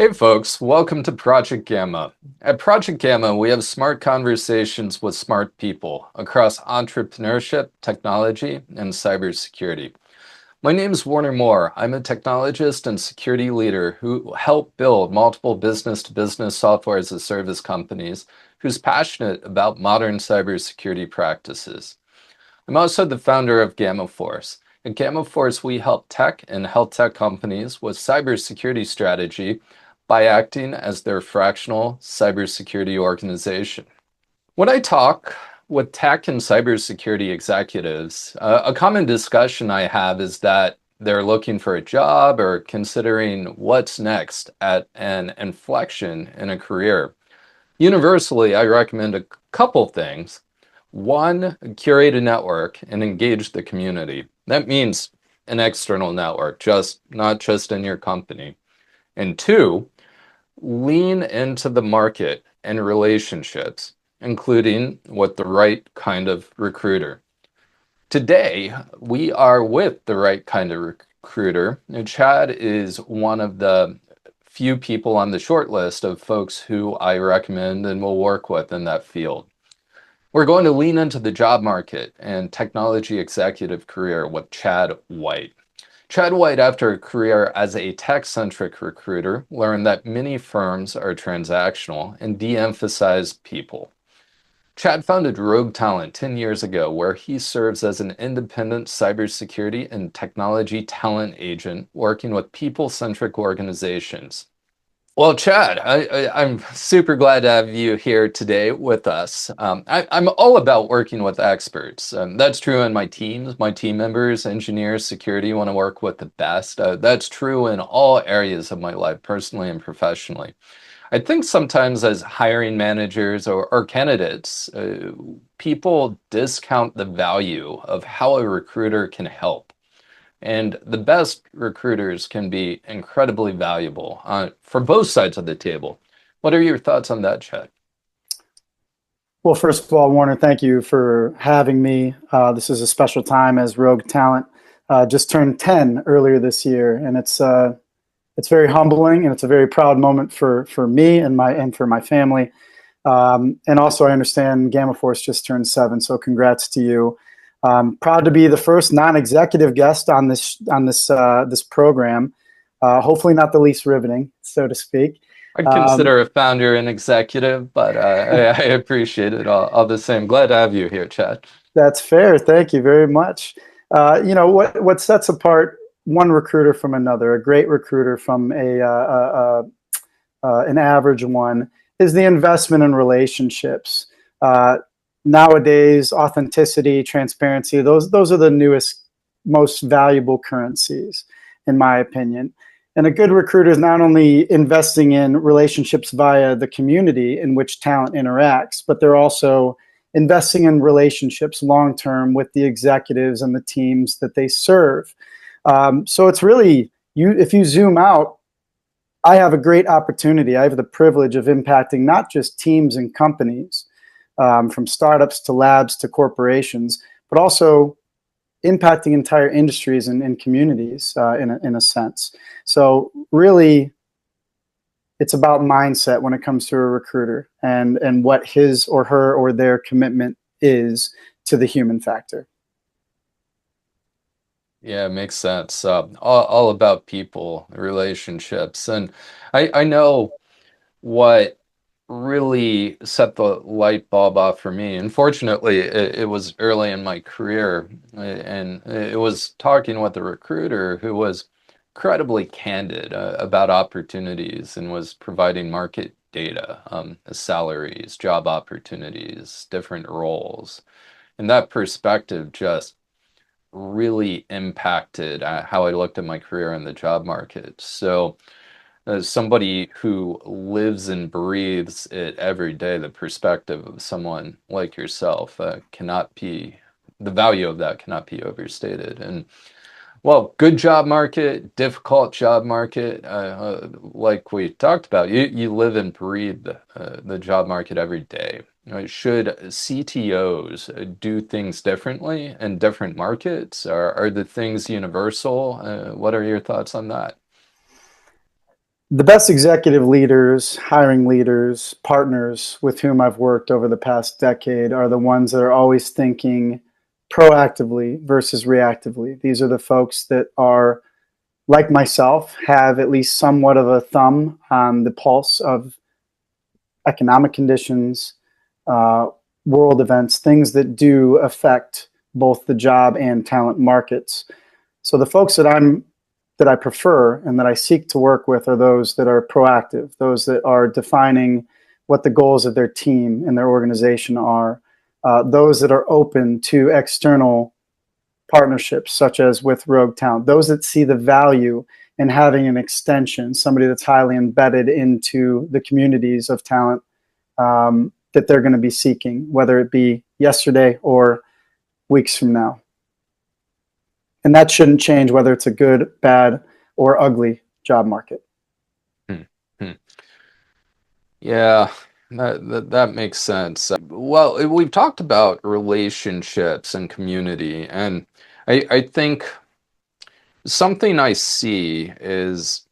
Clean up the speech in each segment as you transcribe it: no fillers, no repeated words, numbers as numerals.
Hey folks, welcome to Project Gamma. At Project Gamma, we have smart conversations with smart people across entrepreneurship, technology, and cybersecurity. My name is Warner Moore. I'm a technologist and security leader who help build multiple business-to-business software as a service companies who's passionate about modern cybersecurity practices. I'm also the founder of Gamma Force. At Gamma Force, we help tech and health tech companies with cybersecurity strategy by acting as their fractional cybersecurity organization. When I talk with tech and cybersecurity executives, a common discussion I have is that they're looking for a job or considering what's next at an inflection in a career. Universally, I recommend a couple things. One, curate a network and engage the community. That means an external network, not just in your company. And two, lean into the market and relationships, including with the right kind of recruiter. Today, we are with the right kind of recruiter. And Chad is one of the few people on the short list of folks who I recommend and will work with in that field. We're going to lean into the job market and technology executive career with Chad White. Chad White, after a career as a tech-centric recruiter, learned that many firms are transactional and de-emphasize people. Chad founded Rogue Talent 10 years ago, where he serves as an independent cybersecurity and technology talent agent working with people-centric organizations. Well, Chad, I'm super glad to have you here today with us. I'm all about working with experts. That's true in my teams. My team members, engineers, security want to work with the best. That's true in all areas of my life, personally and professionally. I think sometimes as hiring managers or candidates, people discount the value of how a recruiter can help. And the best recruiters can be incredibly valuable for both sides of the table. What are your thoughts on that, Chad? Well, first of all, Warner, thank you for having me. This is a special time as Rogue Talent just turned 10 earlier this year, and it's very humbling and it's a very proud moment for me and for my family. And also, I understand Gamma Force just turned 7, so congrats to you. Proud to be the first non-executive guest on this program. Hopefully, not the least riveting, so to speak. I'd Um, consider a founder an executive, but I appreciate it all the same. Glad to have you here, Chad. That's fair. Thank you very much. What sets apart one recruiter from another, a great recruiter from an average one, is the investment in relationships. Nowadays, authenticity, transparency, those are the newest, most valuable currencies, in my opinion. And a good recruiter is not only investing in relationships via the community in which talent interacts, but they're also investing in relationships long term with the executives and the teams that they serve. So it's really, if you zoom out, I have a great opportunity. I have the privilege of impacting not just teams and companies, from startups to labs to corporations, but also impacting entire industries and communities in a sense. So really, it's about mindset when it comes to a recruiter and what his or her or their commitment is to the human factor. Yeah, it makes sense. All about people, relationships. And I know what really set the light bulb off for me. Unfortunately, it was early in my career, and it was talking with a recruiter who was incredibly candid about opportunities and was providing market data, salaries, job opportunities, different roles. And that perspective just really impacted how I looked at my career in the job market. So, as somebody who lives and breathes it every day, the perspective of someone like yourself cannot be, the value of that cannot be overstated. And well, good job market, difficult job market, like we talked about, you live and breathe the job market every day. Right? Should CTOs do things differently in different markets? Are the things universal? What are your thoughts on that? The best executive leaders, hiring leaders, partners with whom I've worked over the past decade are the ones that are always thinking proactively versus reactively. These are the folks that are, like myself, have at least somewhat of a thumb on the pulse of economic conditions, uh, world events, things that do affect both the job and talent markets. So the folks that I prefer and that I seek to work with are those that are proactive, those that are defining what the goals of their team and their organization are, those that are open to external partnerships, such as with Rogue Talent, those that see the value in having an extension, somebody that's highly embedded into the communities of talent that they're going to be seeking, whether it be yesterday or weeks from now. And that shouldn't change whether it's a good, bad, or ugly job market. Hmm. Hmm. Yeah, that makes sense. Well, we've talked about relationships and community, and I think something I see is,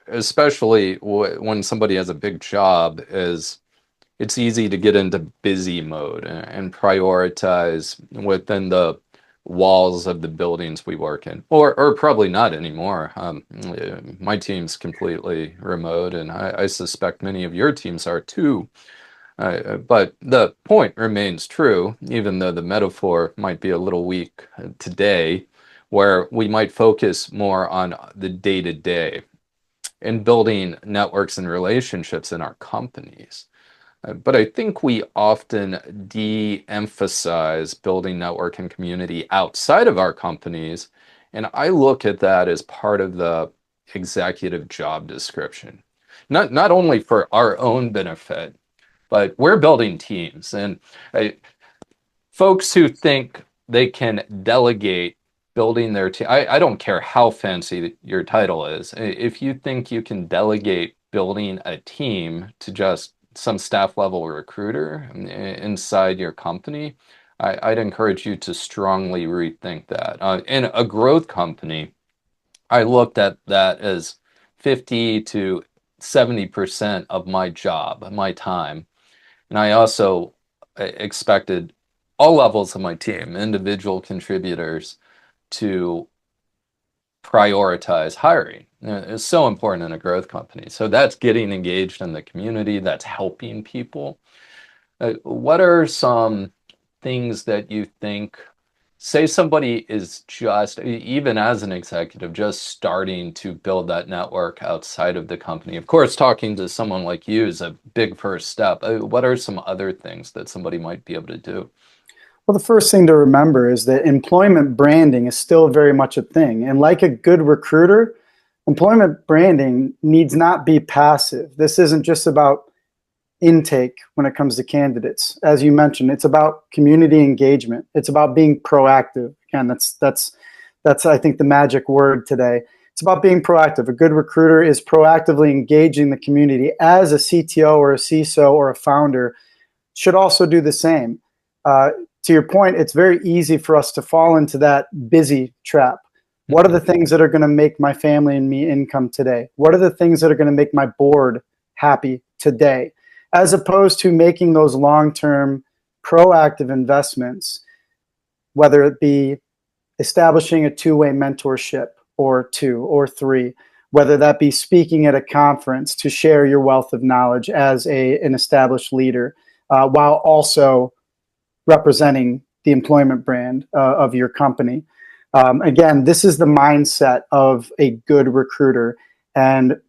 especially when somebody has a big job, is it's easy to get into busy mode and prioritize within the walls of the buildings we work in, or probably not anymore. My team's completely remote, and I suspect many of your teams are too. But the point remains true, even though the metaphor might be a little weak today, where we might focus more on the day-to-day and building networks and relationships in our companies. But I think we often de-emphasize building network and community outside of our companies. And I look at that as part of the executive job description. Not only for our own benefit, but we're building teams. And folks who think they can delegate building their team, I don't care how fancy your title is. If you think you can delegate building a team to just some staff level recruiter inside your company, I'd encourage you to strongly rethink that. In a growth company, I looked at that as 50 to 70% of my job, my time. And I also expected all levels of my team, individual contributors, to prioritize hiring. It's so important in a growth company. So that's getting engaged in the community, that's helping people. What are some things that you think, say somebody is just, even as an executive, just starting to build that network outside of the company? Of course, talking to someone like you is a big first step. What are some other things that somebody might be able to do? Well, the first thing to remember is that employment branding is still very much a thing. And like a good recruiter, employment branding needs not be passive. This isn't just about intake when it comes to candidates. As you mentioned, it's about community engagement. It's about being proactive. Again, that's I think the magic word today. It's about being proactive. A good recruiter is proactively engaging the community, as a CTO or a CISO or a founder should also do the same. To your point, it's very easy for us to fall into that busy trap. What are the things that are going to make my family and me income today? What are the things that are going to make my board happy today? As opposed to making those long-term proactive investments, whether it be establishing a two-way mentorship or two or three, whether that be speaking at a conference to share your wealth of knowledge as an established leader, while also representing the employment brand of your company. Again, this is the mindset of a good recruiter. And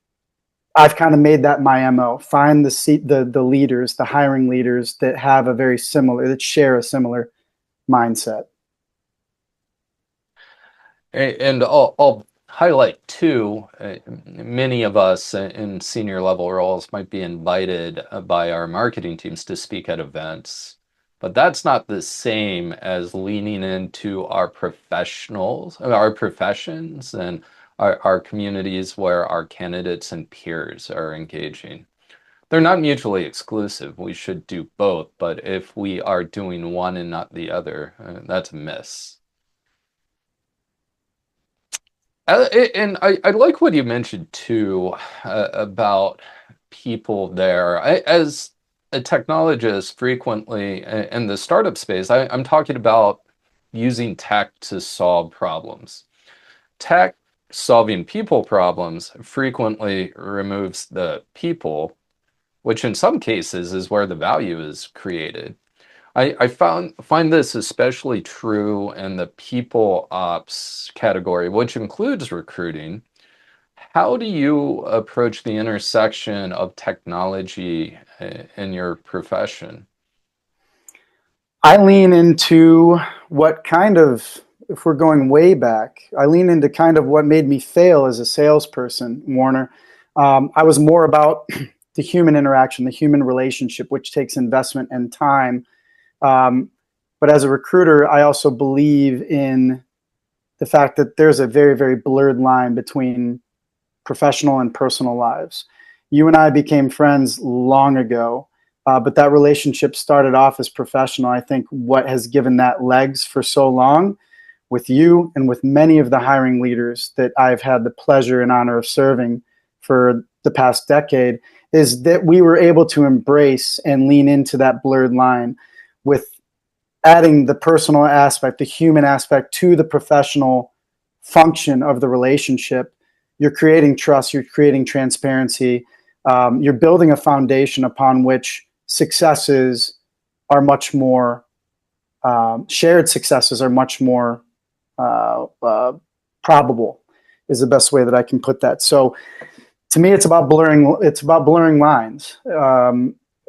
I've kind of made that my MO. Find the leaders, the hiring leaders that have a very similar, that share a similar mindset. And I'll highlight too, many of us in senior level roles might be invited by our marketing teams to speak at events, but that's not the same as leaning into our professionals, our professions, and our communities where our candidates and peers are engaging. They're not mutually exclusive. We should do both, but if we are doing one and not the other, that's a miss. And I like what you mentioned too about people there. As a technologist, frequently in the startup space, I'm talking about using tech to solve problems. Tech solving people problems frequently removes the people, which in some cases is where the value is created. I find this especially true in the people ops category, which includes recruiting. How do you approach the intersection of technology in your profession? I lean into what kind of, if we're going way back, I lean into kind of what made me fail as a salesperson, Warner. I was more about the human interaction, the human relationship, which takes investment and time. Um, but as a recruiter, I also believe in the fact that there's a very, very blurred line between professional and personal lives. You and I became friends long ago, but that relationship started off as professional. I think what has given that legs for so long with you and with many of the hiring leaders that I've had the pleasure and honor of serving for the past decade is that we were able to embrace and lean into that blurred line with adding the personal aspect, the human aspect to the professional function of the relationship. You're creating trust, you're creating transparency, you're building a foundation upon which successes are much more, shared successes are much more probable, is the best way that I can put that. So to me, it's about blurring lines.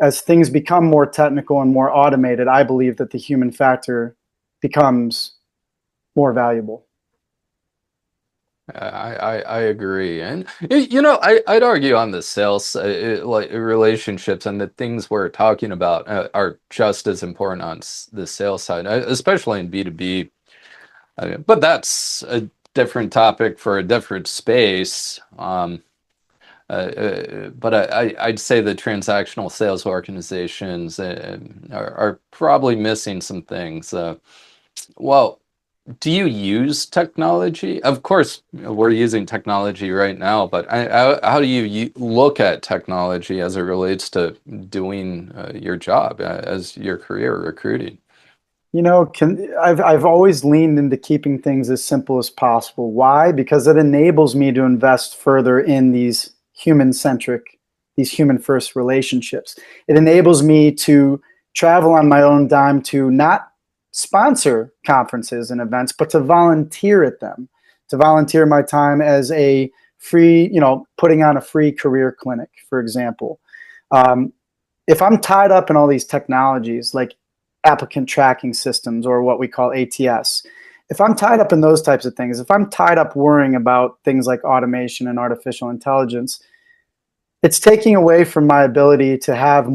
As things become more technical and more automated, I believe that the human factor becomes more valuable. I agree, and I'd argue on the sales like relationships and the things we're talking about are just as important on the sales side, especially in B2B. But that's a different topic for a different space. But I'd say the transactional sales organizations are probably missing some things. Well, do you use technology? Of course, we're using technology right now, but how do you look at technology as it relates to doing your job as your career recruiting? I've always leaned into keeping things as simple as possible. Why? Because it enables me to invest further in these human first relationships. It enables me to travel on my own dime to not sponsor conferences and events, but to volunteer at them, to volunteer my time as a free, putting on a free career clinic, for example. Um, if I'm tied up in all these technologies like applicant tracking systems or what we call ATS, if I'm tied up in those types of things, if I'm tied up worrying about things like automation and artificial intelligence, it's taking away from my ability to have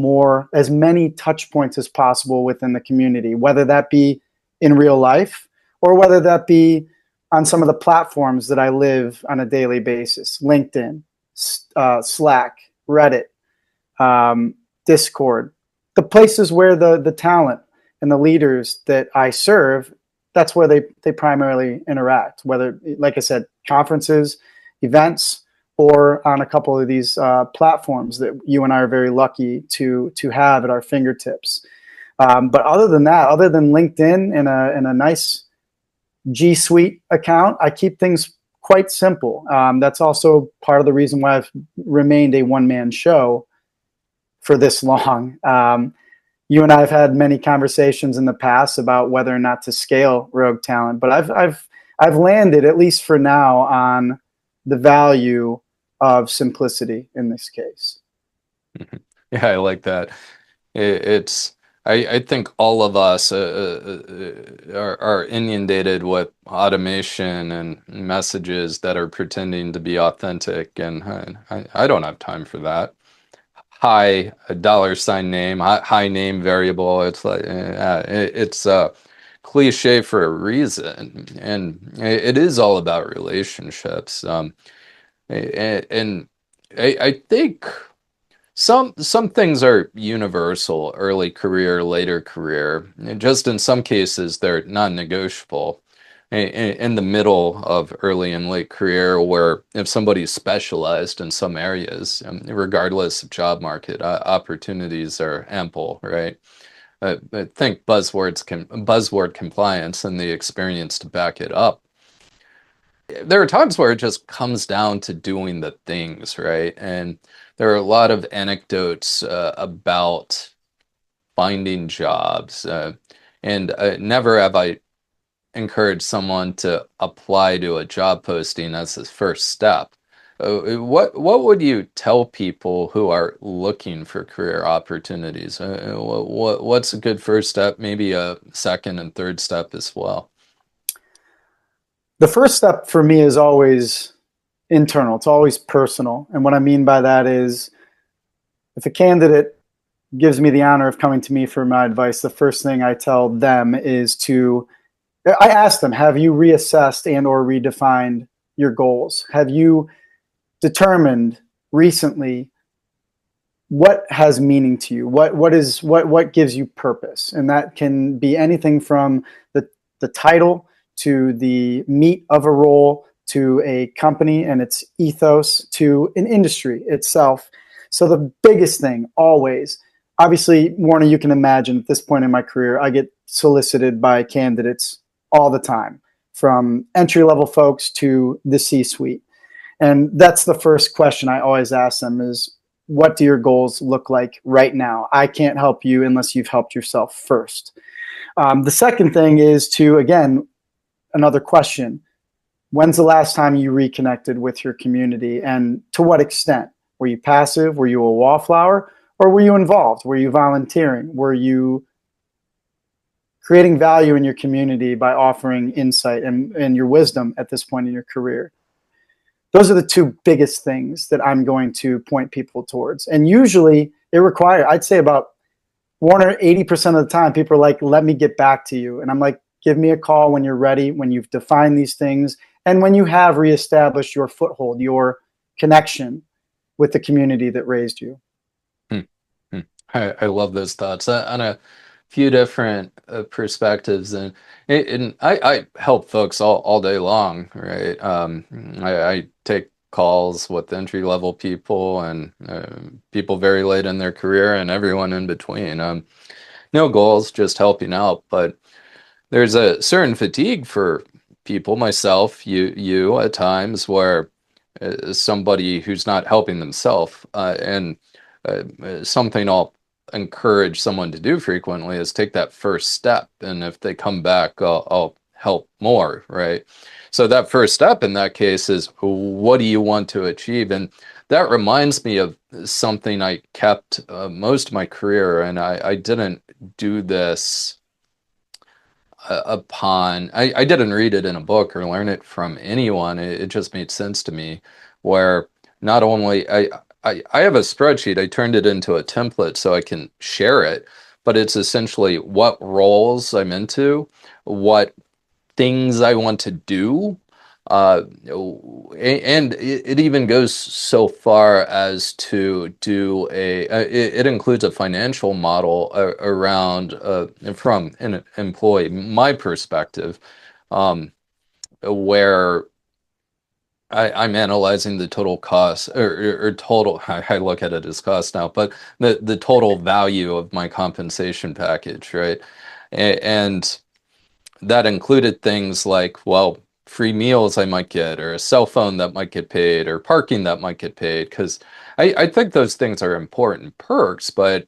as many touch points as possible within the community, whether that be in real life or whether that be on some of the platforms that I live on a daily basis: LinkedIn, Slack, Reddit, Discord, the places where the talent and the leaders that I serve, that's where they primarily interact, whether, like I said, conferences, events, or on a couple of these platforms that you and I are very lucky to have at our fingertips. But other than that, other than LinkedIn and a nice G Suite account, I keep things quite simple. That's also part of the reason why I've remained a one-man show for this long. You and I have had many conversations in the past about whether or not to scale Rogue Talent, but I've landed, at least for now, on the value of simplicity in this case. Yeah, I like that. It's I think all of us are inundated with automation and messages that are pretending to be authentic, and I don't have time for that. High a dollar sign name, high name variable. It's like it's a cliche for a reason, and it is all about relationships. And I think. Some things are universal, early career, later career. And just in some cases, they're non-negotiable. in the middle of early and late career, where if somebody's specialized in some areas, regardless of job market, opportunities are ample, right? I think buzzword compliance and the experience to back it up. There are times where it just comes down to doing the things, right? And there are a lot of anecdotes about finding jobs. And never have I encouraged someone to apply to a job posting as the first step. What would you tell people who are looking for career opportunities? What's a good first step? Maybe a second and third step as well. The first step for me is always internal. It's always personal. And what I mean by that is if a candidate gives me the honor of coming to me for my advice, the first thing I tell them is I ask them, have you reassessed and or redefined your goals? Have you determined recently what has meaning to you? What gives you purpose? And that can be anything from the title to the meat of a role to a company and its ethos to an industry itself. So the biggest thing always, obviously, Warner, you can imagine at this point in my career, I get solicited by candidates all the time, from entry-level folks to the C-suite. And that's the first question I always ask them is, what do your goals look like right now? I can't help you unless you've helped yourself first. The second thing is to, again, another question. When's the last time you reconnected with your community, and to what extent? Were you passive? Were you a wallflower? Or were you involved? Were you volunteering? Were you creating value in your community by offering insight and your wisdom at this point in your career? Those are the two biggest things that I'm going to point people towards. And usually it requires, I'd say about Warner, 80% of the time, people are like, let me get back to you. And I'm like, give me a call when you're ready, when you've defined these things, and when you have reestablished your foothold, your connection with the community that raised you. I love those thoughts on a few different perspectives, and I help folks all day long, right? I take calls with entry level people and people very late in their career and everyone in between. No goals, just helping out, but there's a certain fatigue for people, myself, you at times, where somebody who's not helping themselves and something I'll encourage someone to do frequently is take that first step. And if they come back, I'll help more, right? So that first step in that case is, what do you want to achieve? And that reminds me of something I kept most of my career, and I didn't do this I didn't read it in a book or learn it from anyone. It just made sense to me, where not only I have a spreadsheet, I turned it into a template so I can share it, but it's essentially what roles I'm into, what things I want to do. And it even goes so far as to do it includes a financial model around from an employee, my perspective, where I'm analyzing the total cost or total, I look at it as cost now, but the total value of my compensation package, right? And that included things like, well, free meals I might get, or a cell phone that might get paid, or parking that might get paid. Because I think those things are important perks, but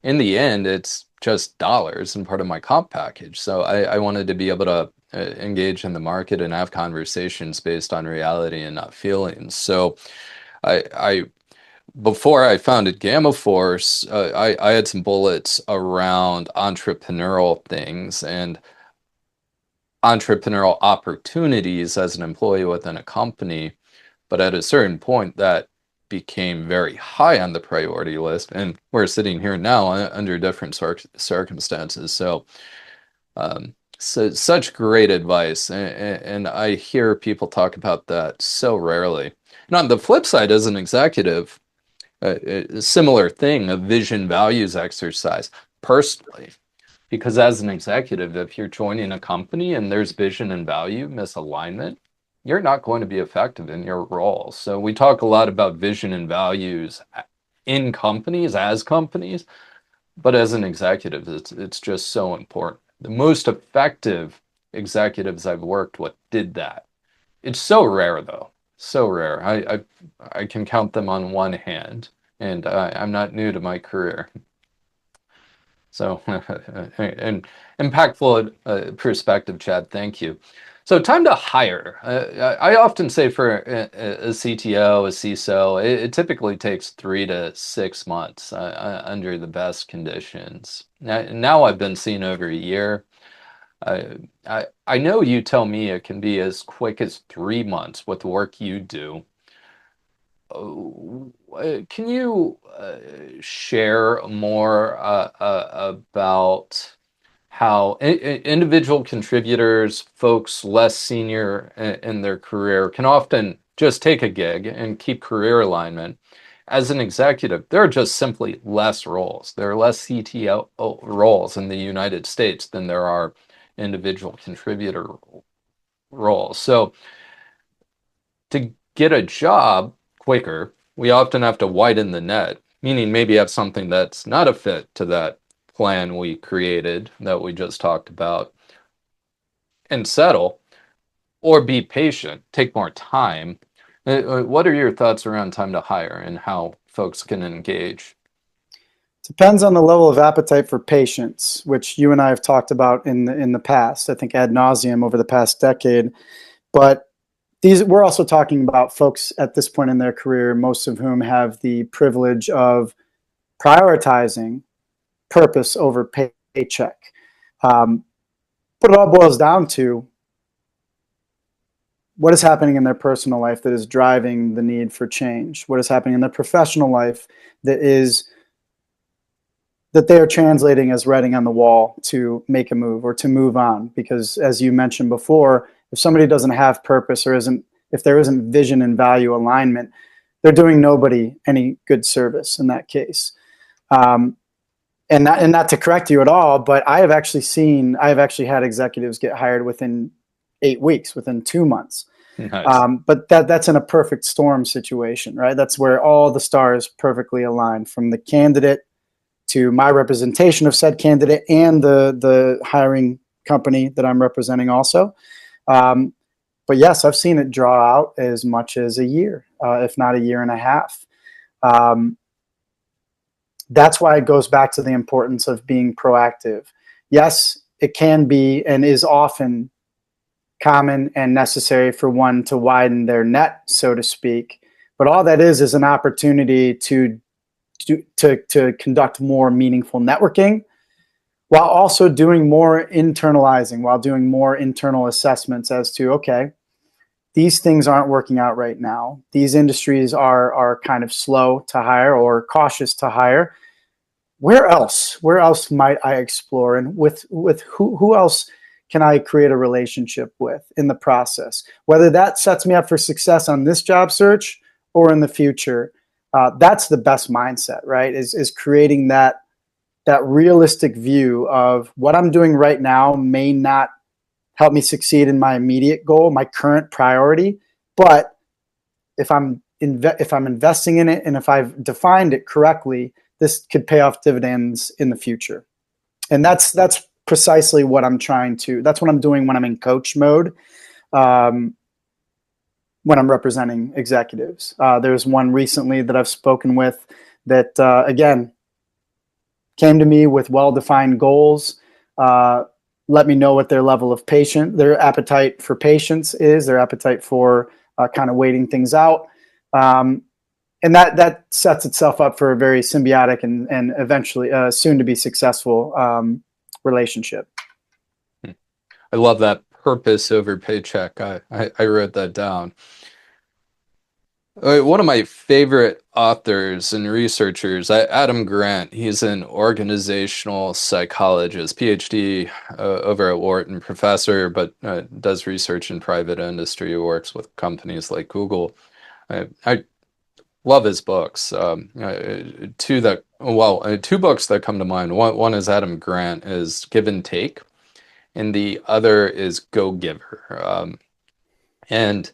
in the end, it's just dollars and part of my comp package. So I wanted to be able to engage in the market and have conversations based on reality and not feelings. So I before I founded Gamma Force, I had some bullets around entrepreneurial things and entrepreneurial opportunities as an employee within a company. But at a certain point, that became very high on the priority list. And we're sitting here now under different circumstances. So such great advice. And I hear people talk about that so rarely. And on the flip side, as an executive, a similar thing, a vision values exercise. Personally, Because as an executive, if you're joining a company and there's vision and value misalignment, you're not going to be effective in your role. So we talk a lot about vision and values in companies, as companies, but as an executive, it's just so important. The most effective executives I've worked with did that. It's so rare though, so rare. I can count them on one hand, and I'm not new to my career. So, and impactful perspective, Chad. Thank you. So, time to hire. I often say for a CTO, a CISO, it typically takes 3 to 6 months under the best conditions. Now I've been seeing over a year. I know you tell me it can be as quick as 3 months with the work you do. Can you share more about how individual contributors, folks less senior in their career, can often just take a gig and keep career alignment? As an executive, there are just simply less roles. There are less CTO roles in the United States than there are individual contributor roles. So to get a job quicker, we often have to widen the net, meaning maybe have something that's not a fit to that plan we created that we just talked about and settle, or be patient, take more time. What are your thoughts around time to hire and how folks can engage? Depends on the level of appetite for patience, which you and I have talked about in the past, I think ad nauseum over the past decade. But we're also talking about folks at this point in their career, most of whom have the privilege of prioritizing purpose over paycheck. But it all boils down to what is happening in their personal life that is driving the need for change. What is happening in their professional life that they are translating as writing on the wall to make a move or to move on. Because as you mentioned before, if somebody doesn't have purpose or if there isn't vision and value alignment, they're doing nobody any good service in that case. And not to correct you at all, but I have actually had executives get hired within 8 weeks, within 2 months. Nice. But that's in a perfect storm situation, right? That's where all the stars perfectly align, from the candidate to my representation of said candidate and the hiring company that I'm representing also. But yes, I've seen it draw out as much as a year, if not a year and a half. That's why it goes back to the importance of being proactive. Yes, it can be and is often common and necessary for one to widen their net, so to speak. But all that is an opportunity to conduct more meaningful networking, while also doing more internalizing, while doing more internal assessments as to, okay, these things aren't working out right now. These industries are kind of slow to hire or cautious to hire. Where else might I explore? And with who else can I create a relationship with in the process? Whether that sets me up for success on this job search or in the future, that's the best mindset, right? Is creating that realistic view of what I'm doing right now may not help me succeed in my immediate goal, my current priority, but if I'm investing in it and if I've defined it correctly, this could pay off dividends in the future. And that's precisely what that's what I'm doing when I'm in coach mode, when I'm representing executives. There's one recently that I've spoken with that, again, came to me with well-defined goals, let me know what their level of their appetite for patience is, their appetite for kind of waiting things out. And that sets itself up for a very symbiotic and eventually soon to be successful relationship. I love that purpose over paycheck. I wrote that down. One of my favorite authors and researchers, Adam Grant, he's an organizational psychologist, PhD over at Wharton, professor, but does research in private industry, works with companies like Google. I love his books. Two that Well, two books that come to mind. One is Adam Grant, is Give and Take, and the other is Go Giver. And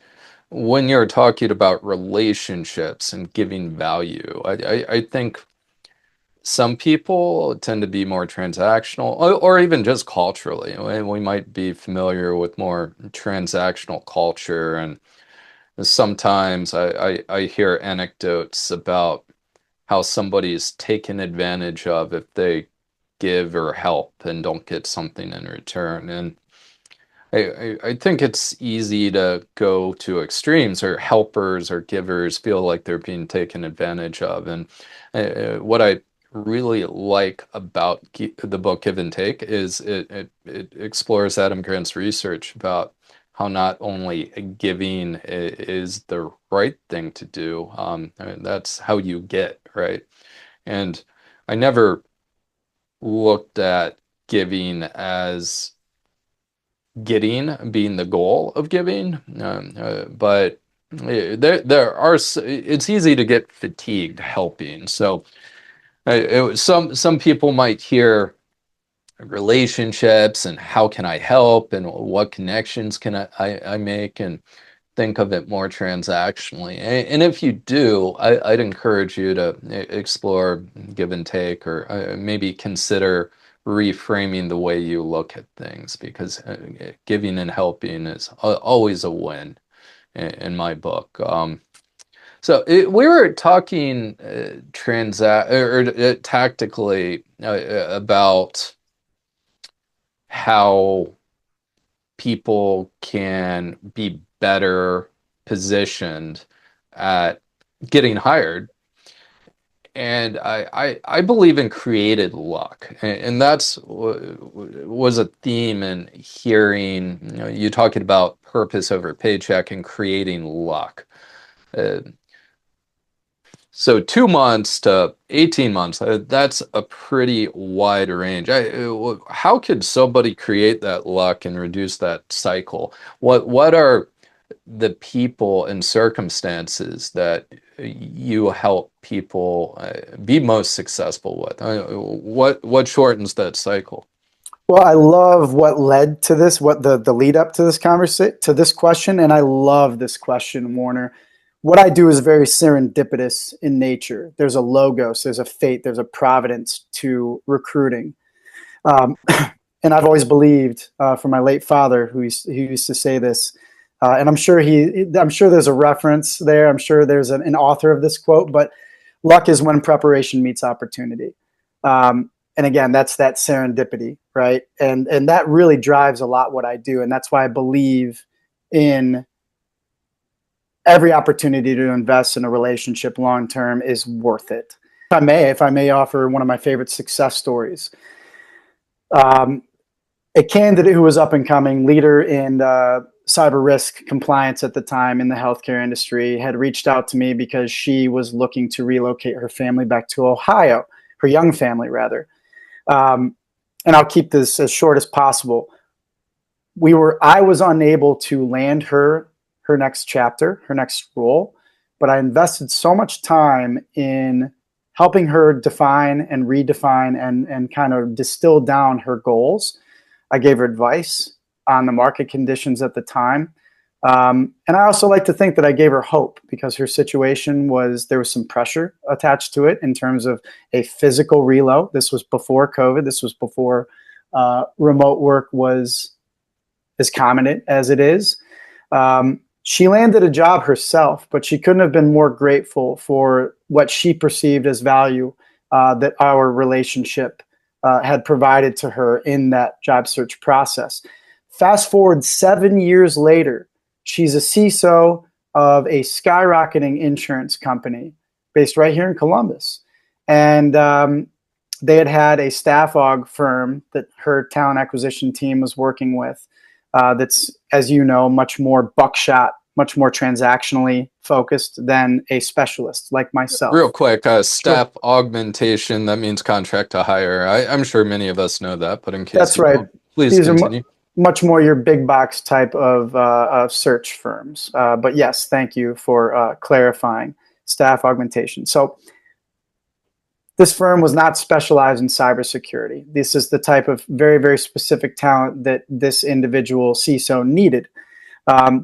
when you're talking about relationships and giving value, I think some people tend to be more transactional, or even just culturally. We might be familiar with more transactional culture, and sometimes I hear anecdotes about how somebody's taken advantage of if they give or help and don't get something in return. And I think it's easy to go to extremes, or helpers or givers feel like they're being taken advantage of. And what I really like about the book Give and Take is it explores Adam Grant's research about how not only giving is the right thing to do, that's how you get, right? And I never looked at giving as getting being the goal of giving, but there are it's easy to get fatigued helping. So some people might hear relationships and how can I help and what connections can I make, and think of it more transactionally. And if you do, I'd encourage you to explore Give and Take, or maybe consider reframing the way you look at things, because giving and helping is always a win in my book. We were talking tactically about how people can be better positioned at getting hired. And I believe in created luck, and that's was a theme in hearing, you talking about purpose over paycheck and creating luck. Uh, so 2 months to 18 months, that's a pretty wide range. How could somebody create that luck and reduce that cycle? What are the people and circumstances that you help people be most successful with? What shortens that cycle? Well, I love what led to this, what the lead up to this conversation, to this question, and I love this question, Warner. What I do is very serendipitous in nature. There's a logos, there's a fate, there's a providence to recruiting. Um, and I've always believed, from my late father, who used to say this, and I'm sure there's a reference there. I'm sure there's an author of this quote, but luck is when preparation meets opportunity. And again, that's that serendipity, right? And that really drives a lot what I do, and that's why I believe in every opportunity to invest in a relationship long term is worth it. If I may offer one of my favorite success stories. A candidate who was up and coming, leader in cyber risk compliance at the time in the healthcare industry, had reached out to me because she was looking to relocate her family back to Ohio, her young family rather. And I'll keep this as short as possible. I was unable to land her next chapter, her next role, but I invested so much time in helping her define and redefine and kind of distill down her goals. I gave her advice on the market conditions at the time. And I also like to think that I gave her hope, because her situation there was some pressure attached to it in terms of a physical reload. This was before COVID. This was before remote work was as common as it is. She landed a job herself, but she couldn't have been more grateful for what she perceived as value that our relationship had provided to her in that job search process. Fast forward 7 years later, she's a CISO of a skyrocketing insurance company based right here in Columbus. And they had a staff aug firm that her talent acquisition team was working with that's, as you know, much more buckshot, much more transactionally focused than a specialist like myself. Real quick, staff augmentation, that means contract to hire. I'm sure many of us know that, but in case that's right. Please continue. Much more your big box type of search firms. But yes, thank you for clarifying staff augmentation. So This firm was not specialized in cybersecurity. This is the type of very, very specific talent that this individual CISO needed.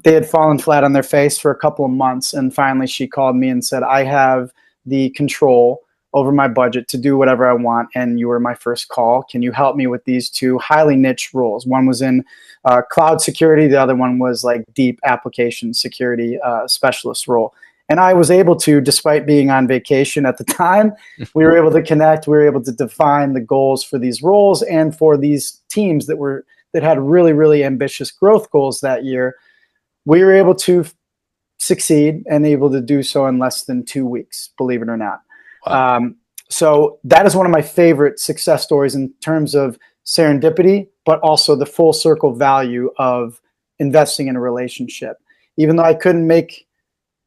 They had fallen flat on their face for a couple of months, and finally she called me and said, I have the control over my budget to do whatever I want, and you were my first call. Can you help me with these two highly niche roles? One was in cloud security, the other one was like deep application security specialist role. And I was able to, despite being on vacation at the time, we were able to connect, we were able to define the goals for these roles and for these teams that had really, really ambitious growth goals that year. We were able to succeed and able to do so in less than 2 weeks, believe it or not. Wow. So that is one of my favorite success stories in terms of serendipity, but also the full circle value of investing in a relationship. Even though I couldn't make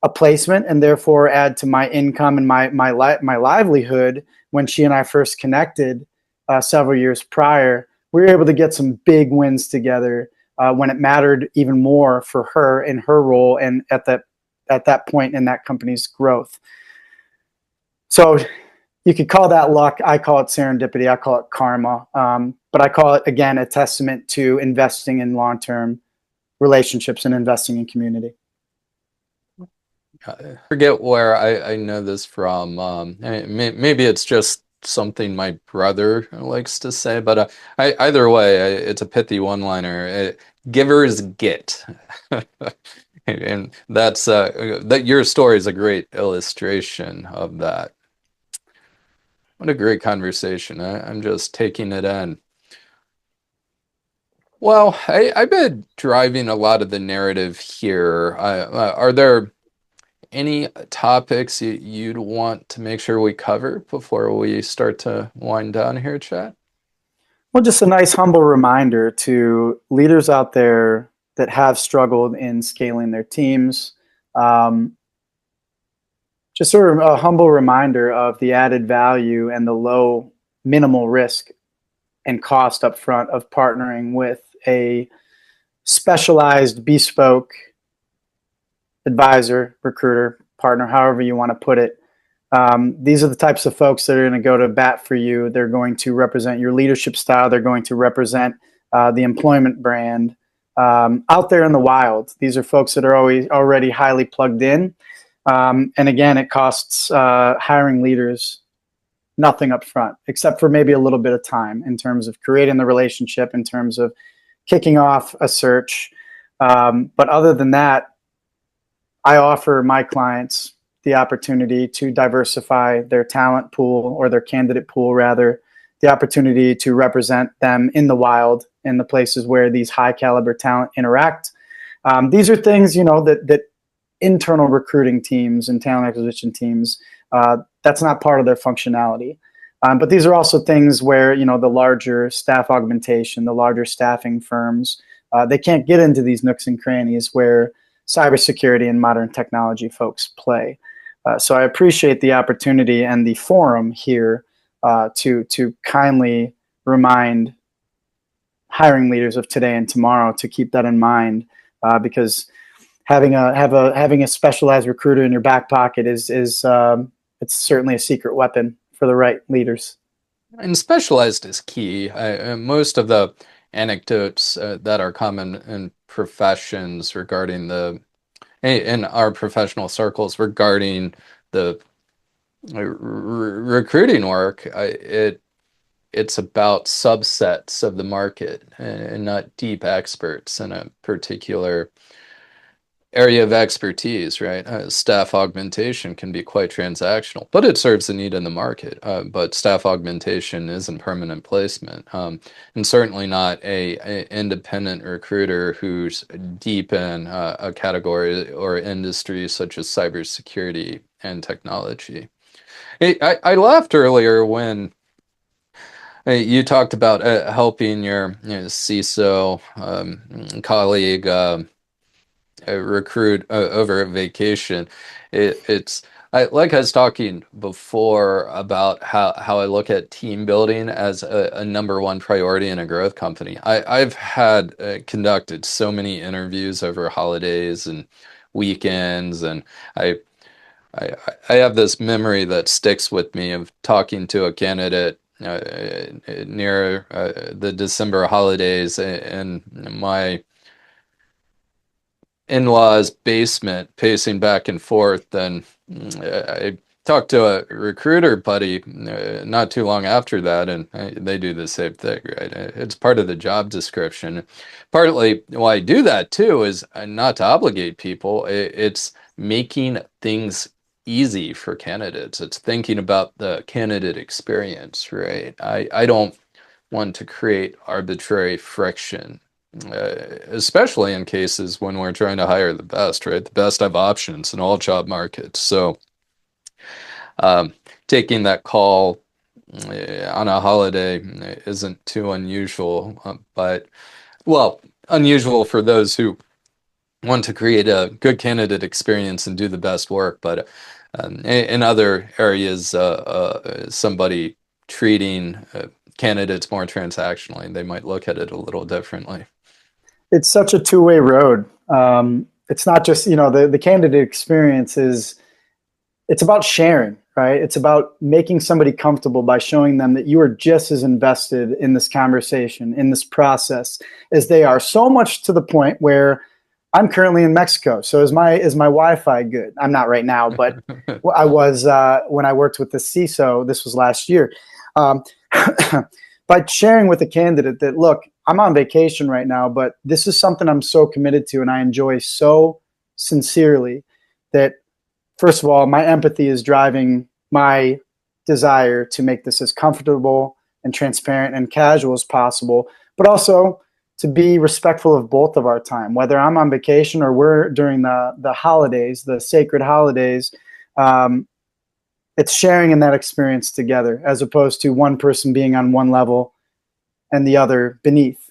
a placement and therefore add to my income and my livelihood when she and I first connected several years prior, we were able to get some big wins together when it mattered even more for her in her role and at that point in that company's growth. So you could call that luck. I call it serendipity. I call it karma. But I call it, again, a testament to investing in long-term relationships and investing in community. I forget where I know this from. Maybe it's just something my brother likes to say, but either way, it's a pithy one-liner. Givers get. And that's that your story is a great illustration of that. What a great conversation. I'm just taking it in. Well, I've been driving a lot of the narrative here. Are there any topics you'd want to make sure we cover before we start to wind down here, Chad? Well, just a nice humble reminder to leaders out there that have struggled in scaling their teams. Just sort of a humble reminder of the added value and the low minimal risk and cost up front of partnering with a specialized, bespoke advisor, recruiter, partner, however you want to put it. These are the types of folks that are going to go to bat for you. They're going to represent your leadership style. They're going to represent the employment brand out there in the wild. These are folks that are already highly plugged in. And again, it costs hiring leaders nothing up front, except for maybe a little bit of time in terms of creating the relationship, in terms of kicking off a search. But other than that, I offer my clients the opportunity to diversify their talent pool, or their candidate pool rather, the opportunity to represent them in the wild, in the places where these high caliber talent interact. These are things, that internal recruiting teams and talent acquisition teams, that's not part of their functionality. But these are also things where, the larger staff augmentation, the larger staffing firms, they can't get into these nooks and crannies where cybersecurity and modern technology folks play. So I appreciate the opportunity and the forum here to kindly remind hiring leaders of today and tomorrow to keep that in mind, because having a specialized recruiter in your back pocket is it's certainly a secret weapon for the right leaders. And specialized is key. Most of the anecdotes that are common in professions regarding in our professional circles regarding the recruiting work, it's about subsets of the market and not deep experts in a particular area of expertise, right? Staff augmentation can be quite transactional, but it serves a need in the market. But staff augmentation isn't permanent placement, and certainly not a independent recruiter who's deep in a category or industry such as cybersecurity and technology. I laughed earlier when you talked about helping your CISO colleague recruit over a vacation. Like I was talking before about how I look at team building as a number one priority in a growth company. I've had conducted so many interviews over holidays and weekends, and I have this memory that sticks with me of talking to a candidate near the December holidays in my in-laws' basement, pacing back and forth. And I talked to a recruiter buddy not too long after that, and they do the same thing, right? It's part of the job description. Partly why I do that too is not to obligate people. It's making things easy for candidates. It's thinking about the candidate experience, right? I don't want to create arbitrary friction, especially in cases when we're trying to hire the best, right? The best have options in all job markets. So taking that call on a holiday isn't too unusual, but, well, unusual for those who want to create a good candidate experience and do the best work. But in other areas, somebody treating candidates more transactionally, they might look at it a little differently. It's such a two-way road. It's not just, the candidate experience it's about sharing, right? It's about making somebody comfortable by showing them that you are just as invested in this conversation, in this process, as they are. So much to the point where I'm currently in Mexico. So is my Wi-Fi good? I'm not right now, but I was when I worked with the CISO. This was last year. By sharing with a candidate that, look, I'm on vacation right now, but this is something I'm so committed to and I enjoy so sincerely that, first of all, my empathy is driving my desire to make this as comfortable and transparent and casual as possible, but also to be respectful of both of our time, whether I'm on vacation or we're during the holidays, the sacred holidays. It's sharing in that experience together, as opposed to one person being on one level and the other beneath.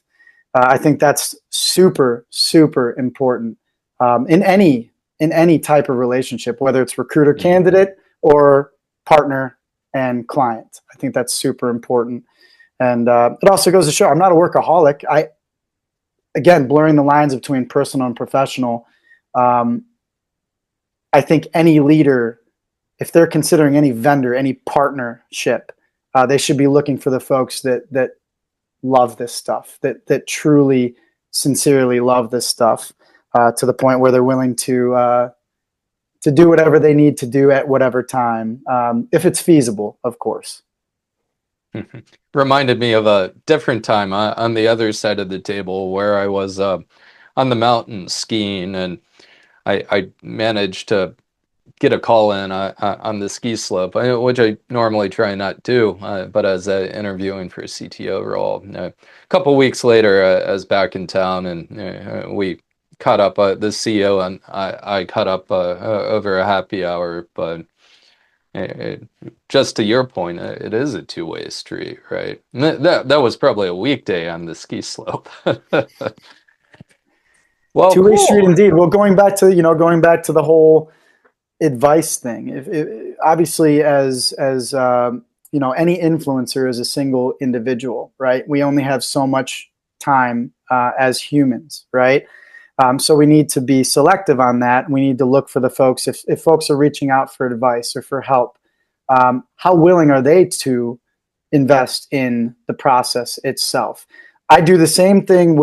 I think that's super, super important in any type of relationship, whether it's recruiter candidate or partner and client. I think that's super important. And it also goes to show I'm not a workaholic. Again, blurring the lines between personal and professional. I think any leader, if they're considering any vendor, any partnership, they should be looking for the folks that love this stuff, that truly, sincerely love this stuff, to the point where they're willing to do whatever they need to do at whatever time, if it's feasible, of course. Reminded me of a different time on the other side of the table where I was on the mountain skiing, and I managed to get a call in on the ski slope, which I normally try not do, but as interviewing for a CTO role. A couple weeks later, I was back in town, and we caught up, the CEO and I caught up over a happy hour. But just to your point, it is a two-way street, right? And that was probably a weekday on the ski slope. Well, Two-way cool. street indeed. Well, going back to the whole advice thing. Obviously, as any influencer is a single individual, right? We only have so much time as humans, right? So we need to be selective on that. We need to look for the folks, if folks are reaching out for advice or for help, how willing are they to invest in the process itself? I do the same thing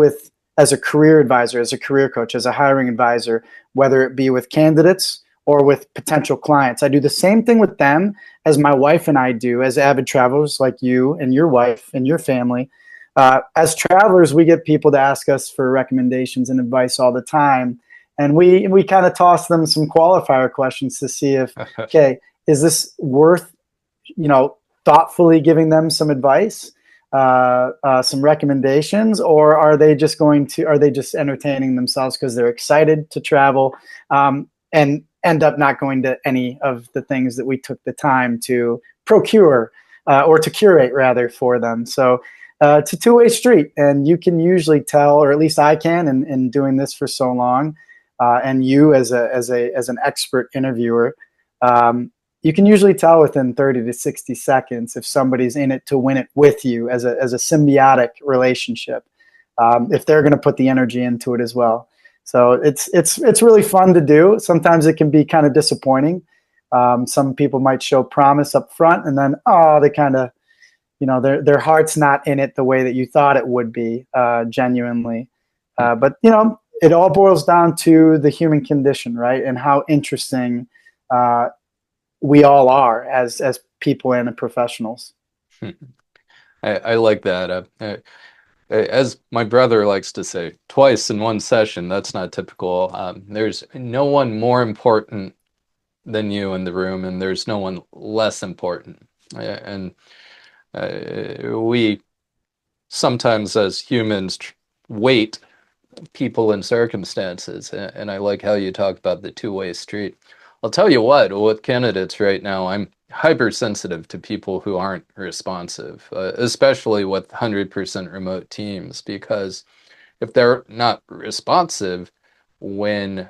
as a career advisor, as a career coach, as a hiring advisor, whether it be with candidates or with potential clients. I do the same thing with them as my wife and I do as avid travelers like you and your wife and your family. As travelers, we get people to ask us for recommendations and advice all the time. And we kind of toss them some qualifier questions to see if, okay, is this worth, thoughtfully giving them some advice, some recommendations, or are they just entertaining themselves because they're excited to travel and end up not going to any of the things that we took the time to procure or to curate rather for them. So it's a two-way street, and you can usually tell, or at least I can, in doing this for so long, and you as an expert interviewer, you can usually tell within 30 to 60 seconds if somebody's in it to win it with you as a symbiotic relationship, if they're going to put the energy into it as well. So it's really fun to do. Sometimes it can be kind of disappointing Some people might show promise up front, and then they kind of, their heart's not in it the way that you thought it would be, genuinely. But it all boils down to the human condition, right? And how interesting we all are as people and professionals. I like that. As my brother likes to say, twice in one session, that's not typical. There's no one more important than you in the room, and there's no one less important. And we sometimes, as humans, weight people and circumstances. And I like how you talk about the two-way street. I'll tell you what, with candidates right now, I'm hypersensitive to people who aren't responsive, especially with 100% remote teams, because if they're not responsive when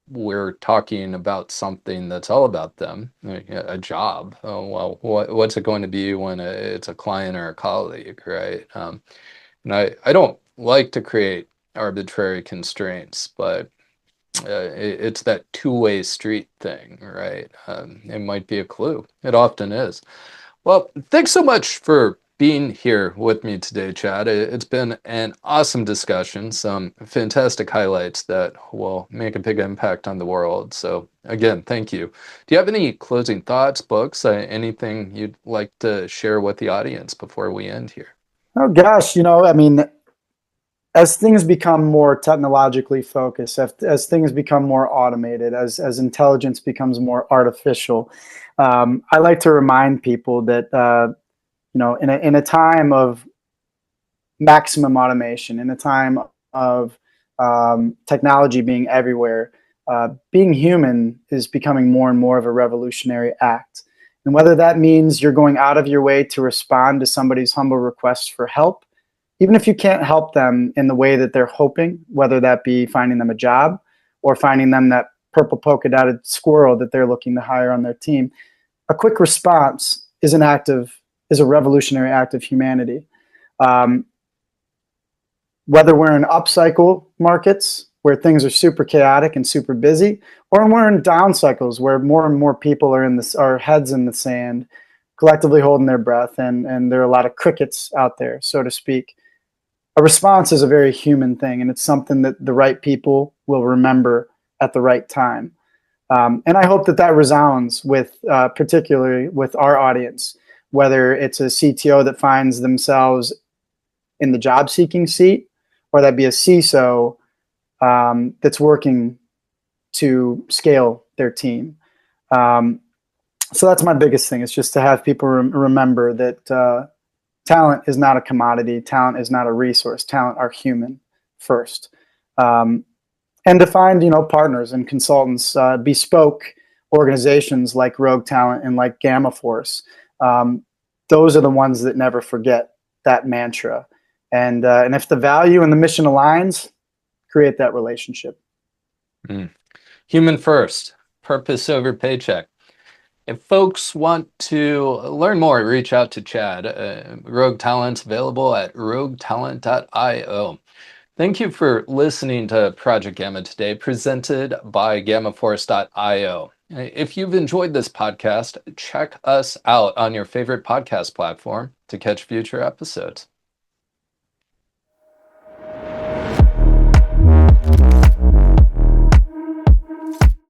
we're talking about something that's all about them, like a job, well, what's it going to be when it's a client or a colleague, right? And I don't like to create arbitrary constraints, but it's that two-way street thing, right? It might be a clue. It often is. Well, thanks so much for being here with me today, Chad. It's been an awesome discussion, some fantastic highlights that will make a big impact on the world. So again, thank you. Do you have any closing thoughts, books, anything you'd like to share with the audience before we end here? Oh gosh, I mean, as things become more technologically focused, as things become more automated, as intelligence becomes more artificial, I like to remind people that in a time of maximum automation, in a time of technology being everywhere, being human is becoming more and more of a revolutionary act. And whether that means you're going out of your way to respond to somebody's humble request for help, even if you can't help them in the way that they're hoping, whether that be finding them a job or finding them that purple polka dotted squirrel that they're looking to hire on their team, a quick response is a revolutionary act of humanity. Whether we're in upcycle markets where things are super chaotic and super busy, or we're in down cycles where more and more people are heads in the sand, collectively holding their breath, and there are a lot of crickets out there, so to speak. A response is a very human thing, and it's something that the right people will remember at the right time. And I hope that resounds with, particularly with our audience, whether it's a CTO that finds themselves in the job seeking seat, or that be a CISO that's working to scale their team. So that's my biggest thing. It's just to have people remember that talent is not a commodity. Talent is not a resource. Talent are human first. And to find, partners and consultants, bespoke organizations like Rogue Talent and like Gamma Force. Those are the ones that never forget that mantra. And if the value and the mission aligns, create that relationship. Human first, purpose over paycheck. If folks want to learn more, reach out to Chad. Rogue Talent's available at roguetalent.io. Thank you for listening to Project Gamma today, presented by gammaforce.io. If you've enjoyed this podcast, check us out on your favorite podcast platform to catch future episodes.